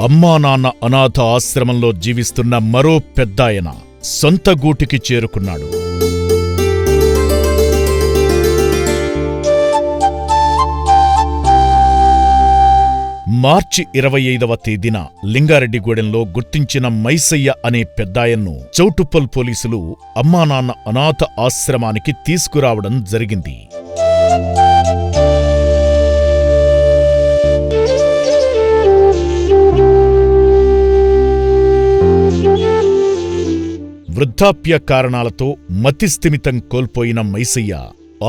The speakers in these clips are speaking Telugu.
అమ్మా నాన్న అనాథ ఆశ్రమంలో జీవిస్తున్న మరో పెద్దాయన సొంత గూటికి చేరుకున్నాడు. మార్చి 25వ తేదీన లింగారెడ్డిగూడెంలో గుర్తించిన మైసయ్య అనే పెద్దాయన్ను చౌటుప్పల్ పోలీసులు అమ్మానాన్న అనాథ ఆశ్రమానికి తీసుకురావడం జరిగింది. వృద్ధాప్య కారణాలతో మతిస్థిమితం కోల్పోయిన మైసయ్య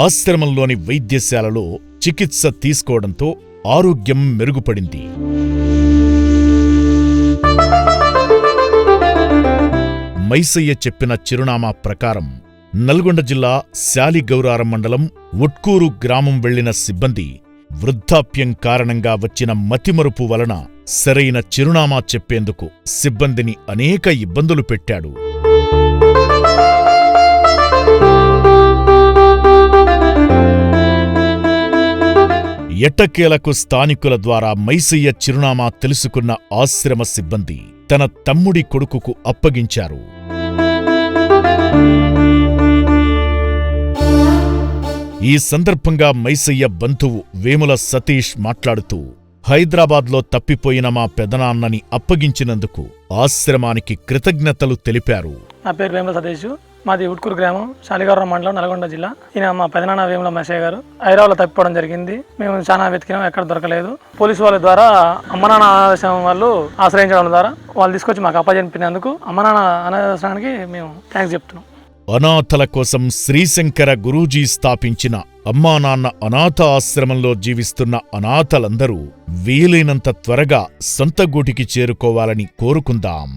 ఆశ్రమంలోని వైద్యశాలలో చికిత్స తీసుకోవడంతో ఆరోగ్యం మెరుగుపడింది. మైసయ్య చెప్పిన చిరునామా ప్రకారం నల్గొండ జిల్లా శాలిగౌరారం మండలం ఉట్కూరు గ్రామం వెళ్లిన సిబ్బంది వృద్ధాప్యం కారణంగా వచ్చిన మతిమరుపు వలన సరైన చిరునామా చెప్పేందుకు సిబ్బందిని అనేక ఇబ్బందులు పెట్టాడు. ఎట్టకేలకు స్థానికుల ద్వారా మైసయ్య చిరునామా తెలుసుకున్న ఆశ్రమ సిబ్బంది తన తమ్ముడి కొడుకుకు అప్పగించారు. ఈ సందర్భంగా మైసయ్య బంధువు వేముల సతీష్ మాట్లాడుతూ, హైదరాబాద్లో తప్పిపోయిన మా పెదనాన్నని అప్పగించినందుకు ఆశ్రమానికి కృతజ్ఞతలు తెలిపారు. నా పేరు వేముల సతీష్, మాది ఉట్కూరు గ్రామం, శాలిగౌరం మండలం, నల్గొండ జిల్లా. ఈయన మా పెదనాన్న వేముల మహేష్ గారు. హైదరాబాద్లో తప్పిపోవడం జరిగింది. మేము చాలా వెతికినాం, ఎక్కడ దొరకలేదు. పోలీసు వాళ్ళ ద్వారా అమ్మనాన్న అనాథాశ్రమం వాళ్ళు ఆశ్రయించడం ద్వారా వాళ్ళు తీసుకొచ్చి మాకు అప్పచెప్పినందుకు అమ్మనాన్న అనాథాశ్రమానికి మేము థ్యాంక్స్ చెప్తున్నాం. అనాథల కోసం శ్రీశంకర గురూజీ స్థాపించిన అమ్మానాన్న అనాథ ఆశ్రమంలో జీవిస్తున్న అనాథలందరూ వీలైనంత త్వరగా సొంత గూటికి చేరుకోవాలని కోరుకుందాం.